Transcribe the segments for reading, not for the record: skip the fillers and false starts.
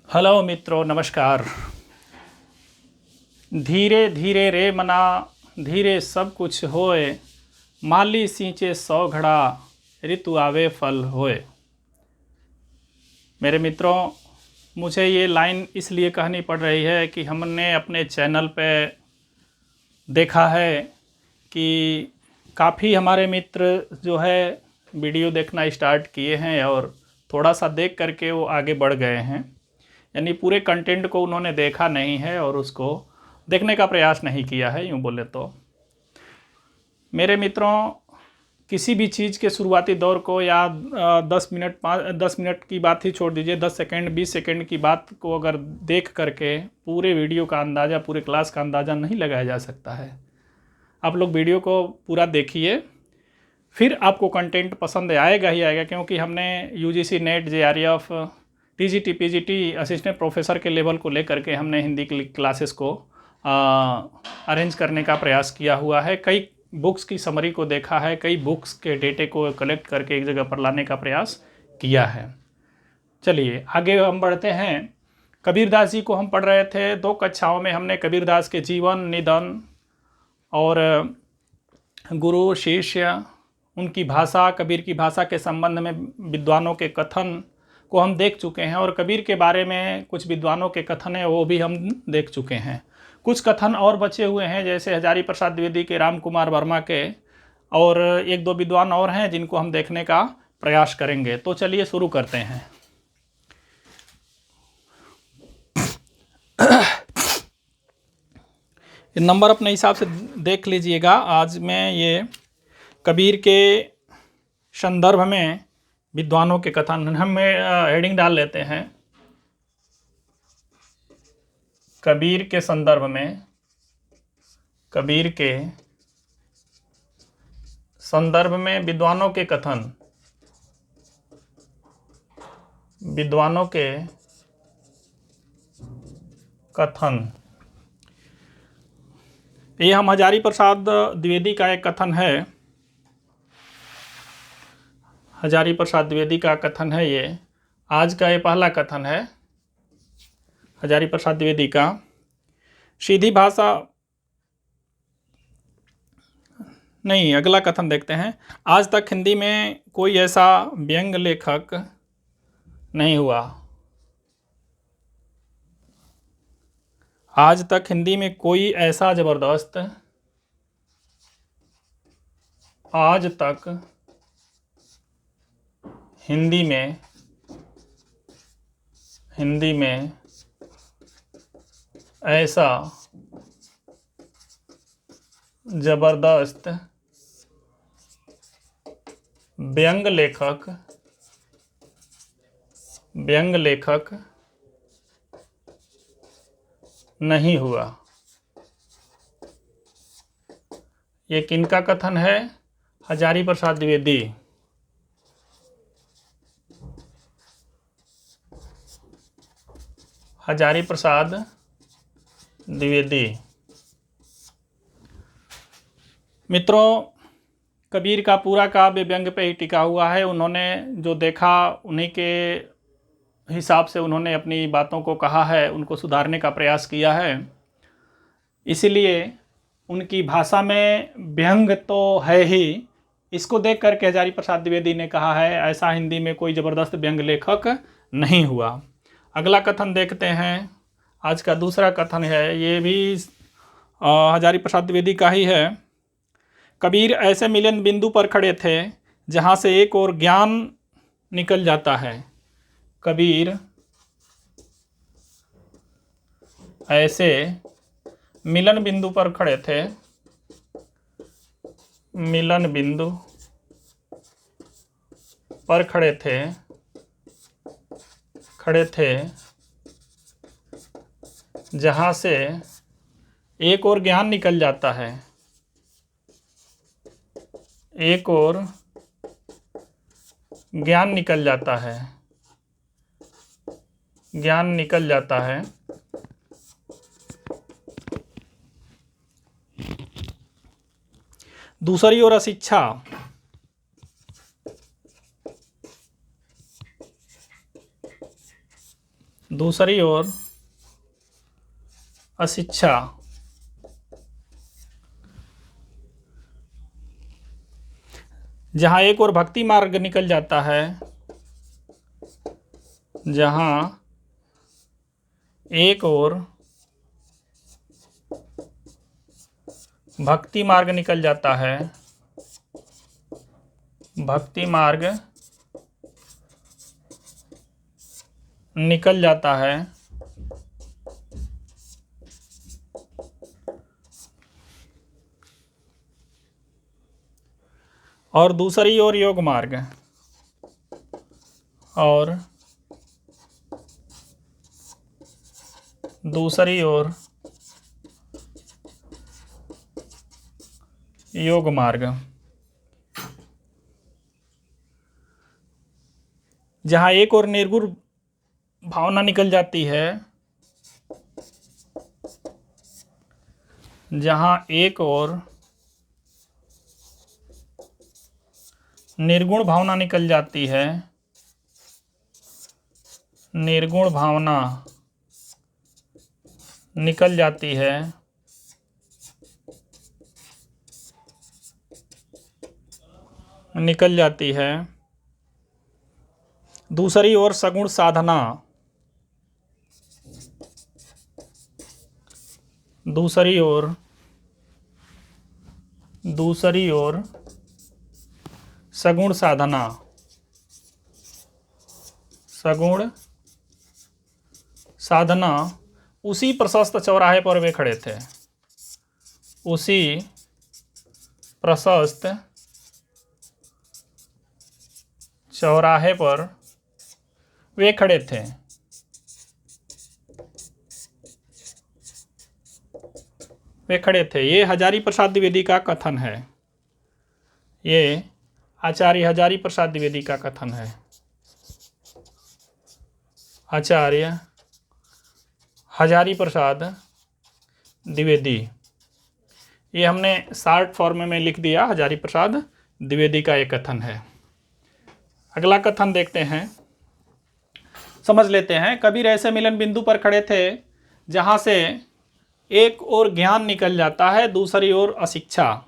Hello मित्रों, नमस्कार। धीरे धीरे रे मना, धीरे सब कुछ होए, माली सींचे 100 घड़ा, ऋतु आवे फल होए। मेरे मित्रों, मुझे ये लाइन इसलिए कहनी पड़ रही है कि हमने अपने चैनल पे देखा है कि काफ़ी हमारे मित्र जो है वीडियो देखना स्टार्ट किए हैं और थोड़ा सा देख करके वो आगे बढ़ गए हैं। यानी पूरे कंटेंट को उन्होंने देखा नहीं है और उसको देखने का प्रयास नहीं किया है, यूँ बोले तो। मेरे मित्रों, किसी भी चीज़ के शुरुआती दौर को या 10 मिनट की बात ही छोड़ दीजिए, 10 सेकेंड 20 सेकेंड की बात को अगर देख करके पूरे वीडियो का अंदाज़ा, पूरे क्लास का अंदाज़ा नहीं लगाया जा सकता है। आप लोग वीडियो को पूरा देखिए, फिर आपको कंटेंट पसंद आएगा ही आएगा, क्योंकि हमने UGC net, JRF, TGT, PGT assistant professor के लेवल को लेकर के हमने हिंदी क्लासेस को अरेंज करने का प्रयास किया हुआ है। कई बुक्स की समरी को देखा है, कई बुक्स के डेटे को कलेक्ट करके एक जगह पर लाने का प्रयास किया है। चलिए आगे हम बढ़ते हैं। कबीरदास जी को हम पढ़ रहे थे। 2 कक्षाओं में हमने कबीरदास के जीवन, निधन और गुरु शिष्य, उनकी भाषा, कबीर की भाषा के संबंध में विद्वानों के कथन को हम देख चुके हैं और कबीर के बारे में कुछ विद्वानों के कथन है वो भी हम देख चुके हैं। कुछ कथन और बचे हुए हैं, जैसे हजारी प्रसाद द्विवेदी के, राम कुमार वर्मा के और 1-2 विद्वान और हैं जिनको हम देखने का प्रयास करेंगे। तो चलिए शुरू करते हैं। नंबर अपने हिसाब से देख लीजिएगा। आज मैं ये कबीर के संदर्भ में विद्वानों के कथन, हम हेडिंग डाल लेते हैं, कबीर के संदर्भ में, कबीर के संदर्भ में विद्वानों के कथन, विद्वानों के कथन। ये हम हजारी प्रसाद द्विवेदी का एक कथन है, हजारी प्रसाद द्विवेदी का कथन है ये। आज का ये पहला कथन है हजारी प्रसाद द्विवेदी का। सीधी भाषा नहीं, अगला कथन देखते हैं। आज तक हिंदी में कोई ऐसा व्यंग लेखक नहीं हुआ, आज तक हिंदी में कोई ऐसा जबरदस्त, आज तक हिंदी में ऐसा जबरदस्त व्यंग लेखक नहीं हुआ। ये किनका कथन है? हजारी प्रसाद द्विवेदी। हजारी प्रसाद द्विवेदी। मित्रों, कबीर का पूरा काव्य व्यंग पे ही टिका हुआ है। उन्होंने जो देखा उन्हीं के हिसाब से उन्होंने अपनी बातों को कहा है, उनको सुधारने का प्रयास किया है। इसीलिए उनकी भाषा में व्यंग तो है ही। इसको देख करके हजारी प्रसाद द्विवेदी ने कहा है ऐसा हिंदी में कोई ज़बरदस्त व्यंग लेखक नहीं हुआ। अगला कथन देखते हैं। आज का दूसरा कथन है, ये भी हजारी प्रसाद द्विवेदी का ही है। कबीर ऐसे मिलन बिंदु पर खड़े थे जहाँ से एक और ज्ञान निकल जाता है। कबीर ऐसे मिलन बिंदु पर खड़े थे, मिलन बिंदु पर खड़े थे जहाँ से एक और ज्ञान निकल जाता है, एक और ज्ञान निकल जाता है, ज्ञान निकल जाता है। दूसरी ओर अशिक्षा, दूसरी ओर अशिक्षा, जहाँ एक ओर भक्ति मार्ग निकल जाता है, जहाँ एक ओर भक्ति मार्ग निकल जाता है, भक्ति मार्ग निकल जाता है, और दूसरी ओर योग मार्ग, और दूसरी ओर योग मार्ग, जहाँ एक ओर निर्गुण भावना निकल जाती है, जहाँ एक ओर निर्गुण भावना निकल जाती है, निर्गुण भावना निकल जाती है, निकल जाती है। दूसरी ओर सगुण साधना, दूसरी ओर सगुण साधना, सगुण साधना। उसी प्रशस्त चौराहे पर वे खड़े थे, उसी प्रशस्त चौराहे पर वे खड़े थे। वे खड़े थे। ये हजारी प्रसाद द्विवेदी का कथन है। ये आचार्य हजारी प्रसाद द्विवेदी का कथन है। आचार्य हजारी प्रसाद द्विवेदी, ये हमने शार्ट फॉर्म में लिख दिया, हजारी प्रसाद द्विवेदी का ये कथन है। अगला कथन देखते हैं, समझ लेते हैं। कबीर ऐसे मिलन बिंदु पर खड़े थे जहाँ से एक ओर ज्ञान निकल जाता है, दूसरी ओर अशिक्षा,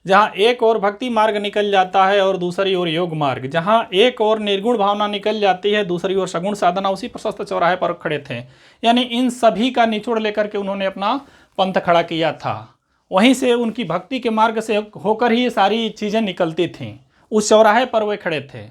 जहाँ एक ओर भक्ति मार्ग निकल जाता है और दूसरी ओर योग मार्ग, जहाँ एक ओर निर्गुण भावना निकल जाती है, दूसरी ओर सगुण साधना। उसी प्रशस्त चौराहे पर खड़े थे। यानी इन सभी का निचोड़ लेकर के उन्होंने अपना पंथ खड़ा किया था। वहीं से उनकी भक्ति के मार्ग से होकर ही ये सारी चीज़ें निकलती थीं। उस चौराहे पर वे खड़े थे।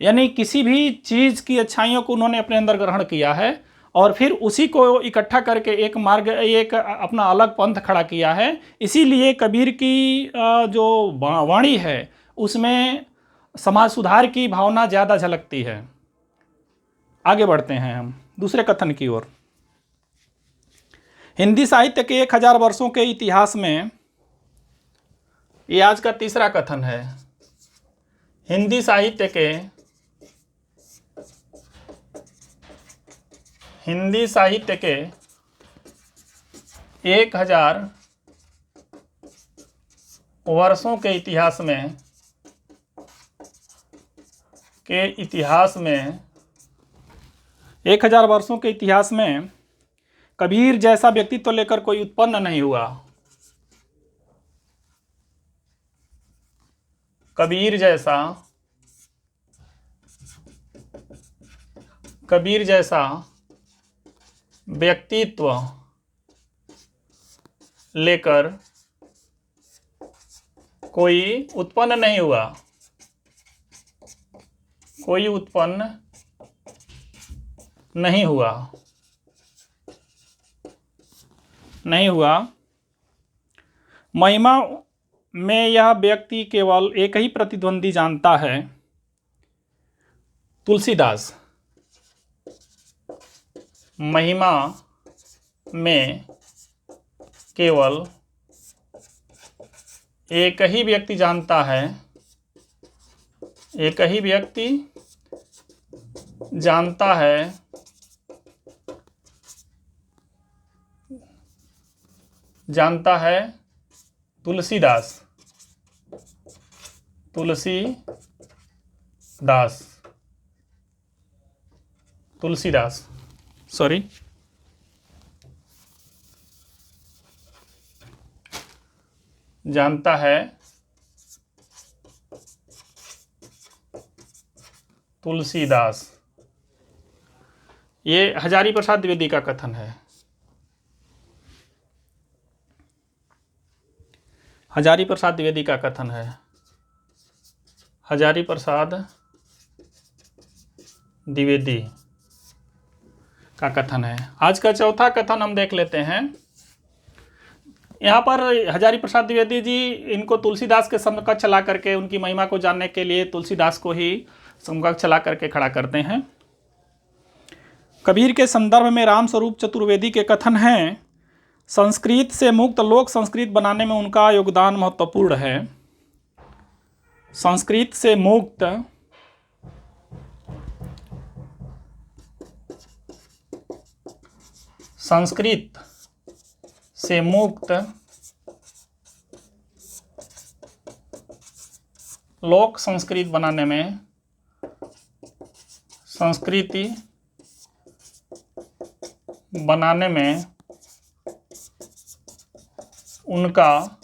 यानी किसी भी चीज़ की अच्छाइयों को उन्होंने अपने अंदर ग्रहण किया है और फिर उसी को इकट्ठा करके एक मार्ग, एक अपना अलग पंथ खड़ा किया है। इसीलिए कबीर की जो वाणी है उसमें समाज सुधार की भावना ज़्यादा झलकती है। आगे बढ़ते हैं हम दूसरे कथन की ओर। हिंदी साहित्य के 1000 वर्षों के इतिहास में, ये आज का तीसरा कथन है। हिंदी साहित्य के 1000 वर्षों के इतिहास में 1000 वर्षों के इतिहास में कबीर जैसा व्यक्तित्व तो लेकर कोई उत्पन्न नहीं हुआ। कबीर जैसा व्यक्तित्व लेकर कोई उत्पन्न नहीं हुआ। कोई उत्पन्न नहीं हुआ। महिमा में यह व्यक्ति केवल एक ही प्रतिद्वंदी जानता है, तुलसीदास। महिमा में केवल एक ही व्यक्ति जानता है, एक ही व्यक्ति जानता है, तुलसीदास। सॉरी, जानता है तुलसीदास। ये हजारी प्रसाद द्विवेदी का कथन है। हजारी प्रसाद द्विवेदी का कथन है। हजारी प्रसाद द्विवेदी का कथन है। आज का चौथा कथन हम देख लेते हैं। यहाँ पर हजारी प्रसाद द्विवेदी जी इनको तुलसीदास के समकक्ष चला करके उनकी महिमा को जानने के लिए तुलसीदास को ही समकक्ष चला करके खड़ा करते हैं। कबीर के संदर्भ में राम स्वरूप चतुर्वेदी के कथन हैं, संस्कृत से मुक्त लोक संस्कृत बनाने में उनका योगदान महत्वपूर्ण है। संस्कृत से मुक्त लोक संस्कृत बनाने में, संस्कृति बनाने में उनका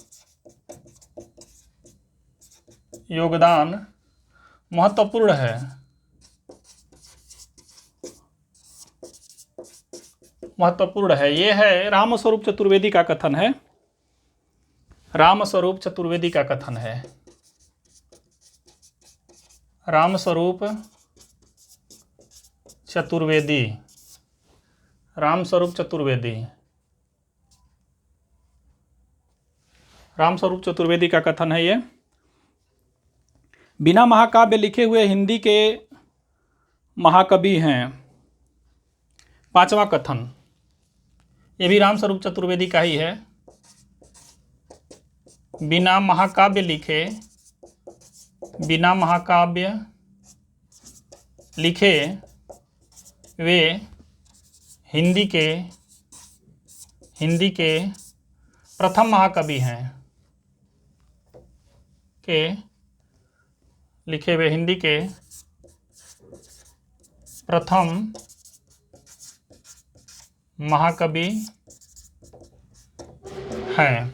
योगदान महत्वपूर्ण है। ये है रामस्वरूप चतुर्वेदी का कथन है। रामस्वरूप चतुर्वेदी का कथन है। रामस्वरूप चतुर्वेदी, रामस्वरूप चतुर्वेदी, रामस्वरूप चतुर्वेदी का कथन है। ये बिना महाकाव्य लिखे हुए हिंदी के महाकवि हैं। पांचवा कथन ये भी रामस्वरूप चतुर्वेदी का ही है। बिना महाकाव्य लिखे, बिना महाकाव्य लिखे वे हिंदी के प्रथम महाकवि हैं। लिखे हुए हिंदी के प्रथम महाकवि हैं।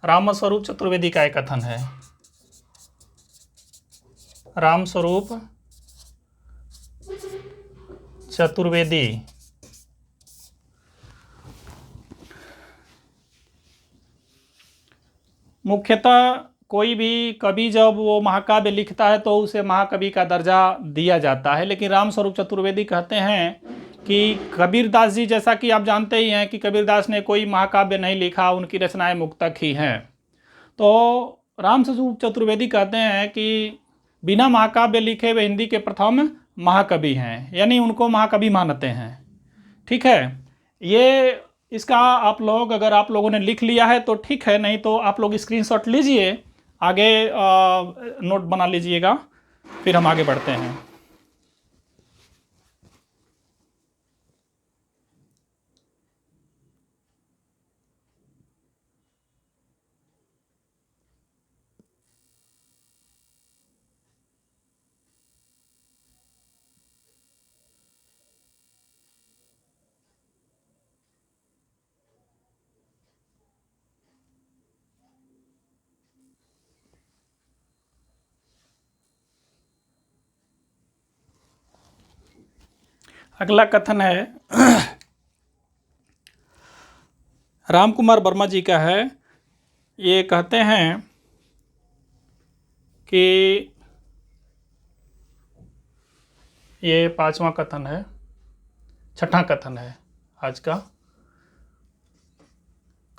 रामस्वरूप चतुर्वेदी का एक कथन है। रामस्वरूप चतुर्वेदी मुख्यतः कोई भी कवि जब वो महाकाव्य लिखता है तो उसे महाकवि का दर्जा दिया जाता है, लेकिन रामस्वरूप चतुर्वेदी कहते हैं कि कबीरदास जी, जैसा कि आप जानते ही हैं कि कबीरदास ने कोई महाकाव्य नहीं लिखा, उनकी रचनाएं मुक्तक ही हैं। तो रामस्वरूप चतुर्वेदी कहते हैं कि बिना महाकाव्य लिखे वे हिंदी के प्रथम महाकवि हैं, यानी उनको महाकवि मानते हैं। ठीक है, ये इसका आप लोग, अगर आप लोगों ने लिख लिया है तो ठीक है, नहीं तो आप लोग स्क्रीनशॉट लीजिए, आगे नोट बना लीजिएगा, फिर हम आगे बढ़ते हैं। अगला कथन है राम कुमार वर्मा जी का है। ये कहते हैं कि ये पांचवा कथन है, छठा कथन है आज का।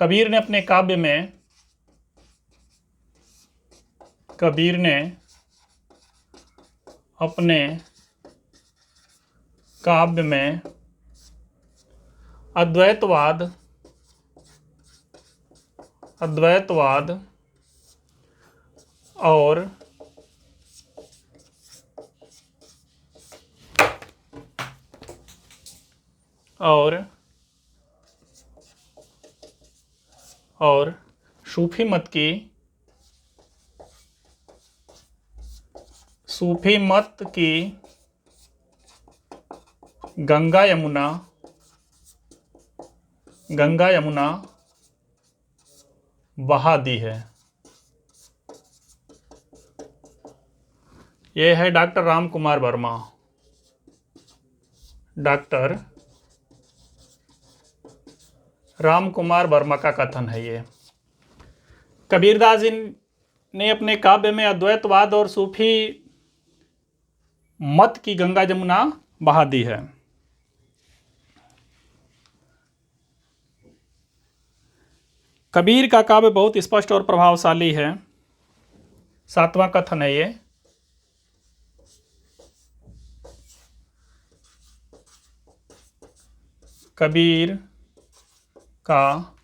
कबीर ने अपने काव्य में अद्वैतवाद और सूफी मत की गंगा यमुना गंगा यमुना बहा दी है। ये है डॉक्टर राम कुमार वर्मा। डॉक्टर राम कुमार वर्मा का कथन है ये। कबीरदास जी ने अपने काव्य में अद्वैतवाद और सूफी मत की गंगा यमुना बहा दी है। कबीर का काव्य बहुत स्पष्ट और प्रभावशाली है। 7वां कथन है ये। कबीर का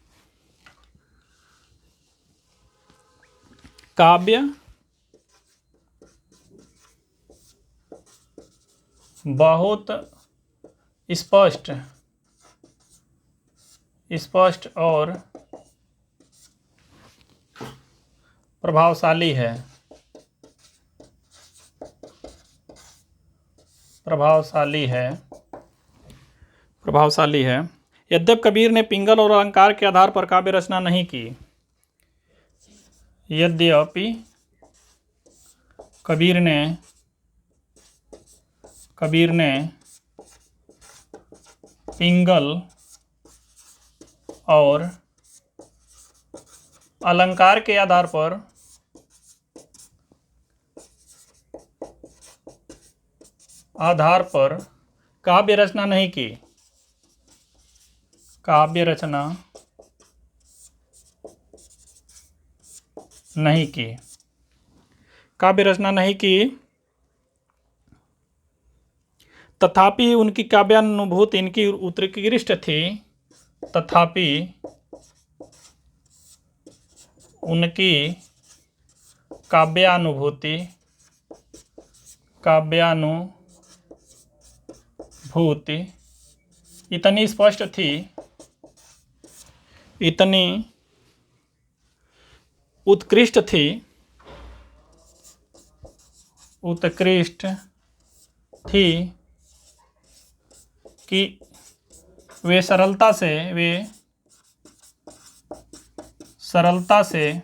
काव्य बहुत स्पष्ट और प्रभावशाली है। यद्यपि कबीर ने पिंगल और अलंकार के आधार पर काव्य रचना नहीं की। यद्यपि कबीर ने पिंगल और अलंकार के आधार पर काव्य रचना नहीं की। काव्य रचना नहीं की, तथापि उनकी काव्यानुभूति इनकी उत्कृष्ट थी। तथापि उनकी काव्यानुभूति इतनी स्पष्ट थी, इतनी उत्कृष्ट थी कि वे सरलता से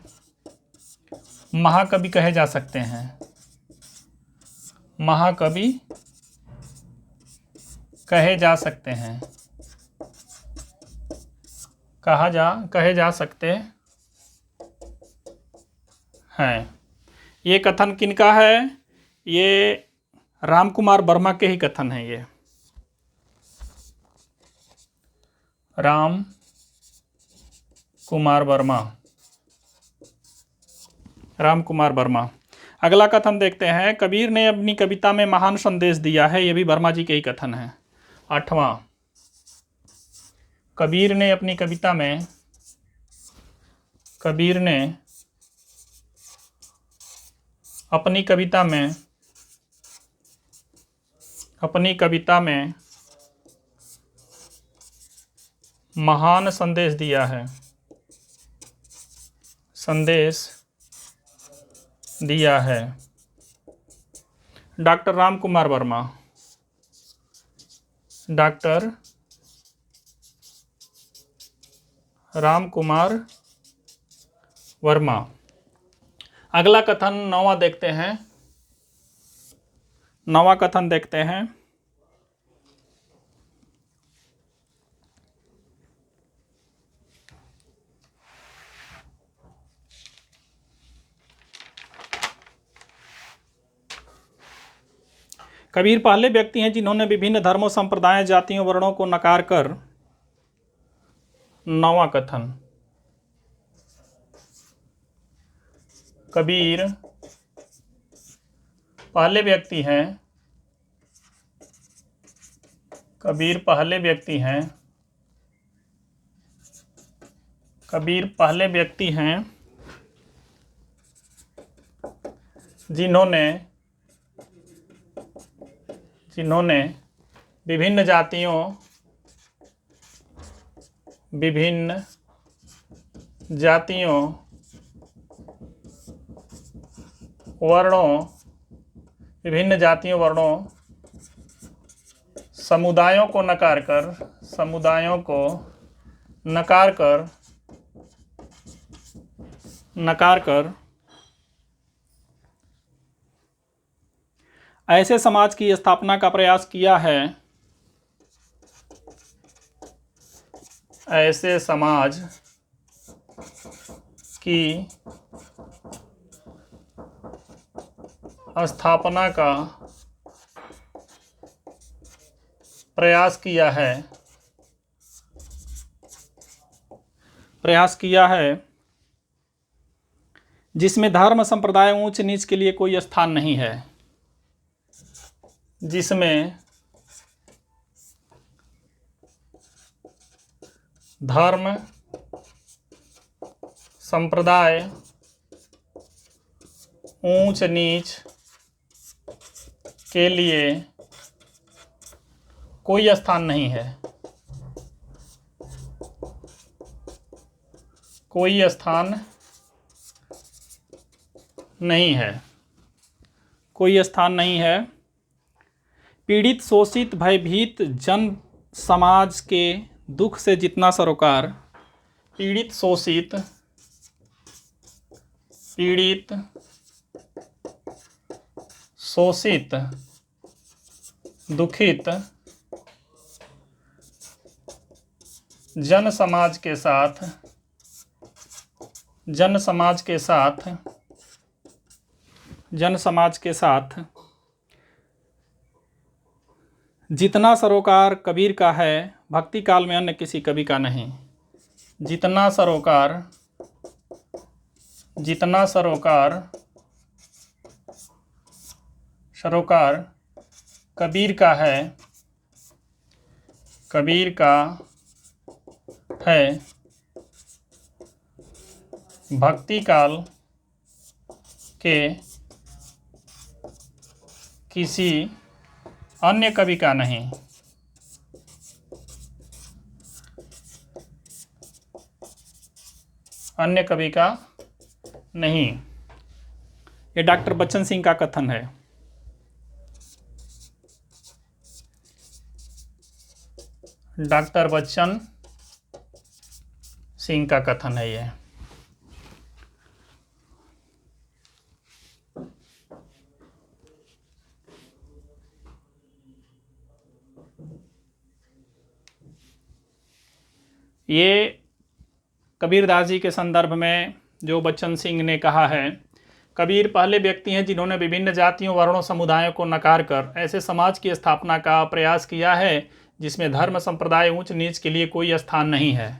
महाकवि कहे जा सकते हैं। महाकवि कहे जा सकते हैं। कहे जा सकते हैं। ये कथन किनका है? ये राम कुमार वर्मा के ही कथन है। ये राम कुमार वर्मा। अगला कथन देखते हैं। कबीर ने अपनी कविता में महान संदेश दिया है। ये भी वर्मा जी के ही कथन है। 8वां, कबीर ने अपनी कविता में महान संदेश दिया है। डॉक्टर राम कुमार वर्मा। डॉक्टर राम कुमार वर्मा। अगला कथन 9वां देखते हैं। 9वां कथन देखते हैं। कबीर पहले व्यक्ति हैं जिन्होंने विभिन्न धर्मों, संप्रदायों, जातियों, वर्णों को नकार कर 9वां कथन, कबीर पहले व्यक्ति हैं जिन्होंने विभिन्न जातियों, वर्णों, समुदायों को नकार कर ऐसे समाज की स्थापना का प्रयास किया है, ऐसे समाज की स्थापना का प्रयास किया है जिसमें धर्म संप्रदाय ऊंच नीच के लिए कोई स्थान नहीं है, जिसमें धर्म संप्रदाय ऊंच नीच के लिए कोई स्थान नहीं है, कोई स्थान नहीं है, कोई स्थान नहीं है। पीड़ित शोषित भयभीत जन समाज के दुख से जितना सरोकार, पीड़ित शोषित दुखित जन समाज के साथ जितना सरोकार कबीर का है, भक्ति काल में अन्य किसी कवि का नहीं। जितना सरोकार कबीर का है, भक्ति काल के किसी अन्य कवि का नहीं। अन्य कवि का नहीं। ये डॉक्टर बच्चन सिंह का कथन है। डॉक्टर बच्चन सिंह का कथन है ये। ये कबीरदास जी के संदर्भ में जो बच्चन सिंह ने कहा है, कबीर पहले व्यक्ति हैं जिन्होंने विभिन्न जातियों वर्णों समुदायों को नकार कर ऐसे समाज की स्थापना का प्रयास किया है जिसमें धर्म संप्रदाय ऊंच नीच के लिए कोई स्थान नहीं है।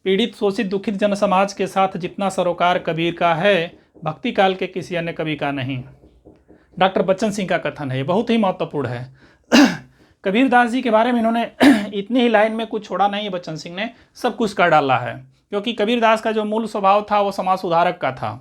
पीड़ित शोषित दुखित जन समाज के साथ जितना सरोकार कबीर का है, भक्ति काल के किसी अन्य कवि का नहीं। डॉक्टर बच्चन सिंह का कथन है, ये बहुत ही महत्वपूर्ण है। कबीरदास जी के बारे में इन्होंने इतनी ही लाइन में कुछ छोड़ा नहीं है, बच्चन सिंह ने सब कुछ कर डाला है। क्योंकि कबीरदास का जो मूल स्वभाव था वो समाज सुधारक का था।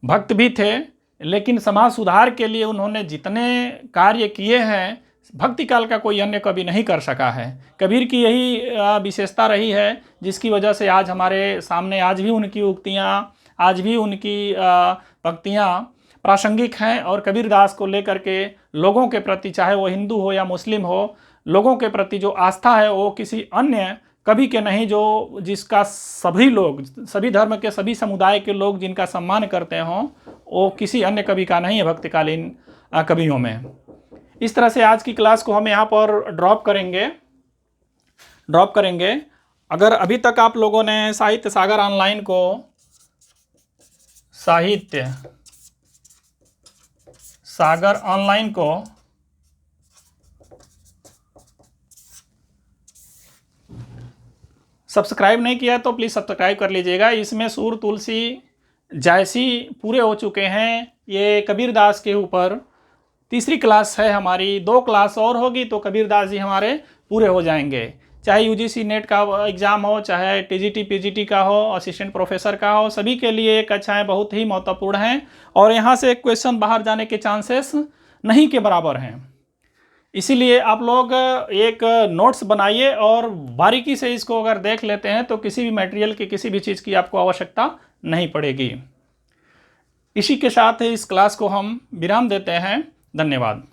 भक्त भी थे, लेकिन समाज सुधार के लिए उन्होंने जितने कार्य किए हैं भक्ति काल का कोई अन्य कवि नहीं कर सका है। कबीर की यही विशेषता रही है, जिसकी वजह से आज हमारे सामने आज भी उनकी उक्तियाँ, आज भी उनकी पंक्तियाँ प्रासंगिक हैं। और कबीरदास को लेकर के लोगों के प्रति, चाहे वो हिंदू हो या मुस्लिम हो, लोगों के प्रति जो आस्था है वो किसी अन्य कवि के नहीं, जो जिसका सभी लोग, सभी धर्म के सभी समुदाय के लोग जिनका सम्मान करते हों, वो किसी अन्य कवि का नहीं है भक्तिकालीन कवियों में। इस तरह से आज की क्लास को हम यहाँ पर ड्रॉप करेंगे। अगर अभी तक आप लोगों ने साहित्य सागर ऑनलाइन को सब्सक्राइब नहीं किया तो प्लीज़ सब्सक्राइब कर लीजिएगा। इसमें सूर तुलसी जायसी पूरे हो चुके हैं। ये कबीरदास के ऊपर तीसरी क्लास है हमारी, 2 क्लास और होगी तो कबीरदास जी हमारे पूरे हो जाएंगे। चाहे यूजीसी नेट का एग्ज़ाम हो, चाहे टीजीटी पीजीटी का हो, असिस्टेंट प्रोफेसर का हो, सभी के लिए एक कक्षाएँ बहुत ही महत्वपूर्ण हैं। और यहाँ से क्वेश्चन बाहर जाने के चांसेस नहीं के बराबर हैं। इसीलिए आप लोग एक नोट्स बनाइए और बारीकी से इसको अगर देख लेते हैं तो किसी भी मटेरियल की, किसी भी चीज़ की आपको आवश्यकता नहीं पड़ेगी। इसी के साथ इस क्लास को हम विराम देते हैं। धन्यवाद।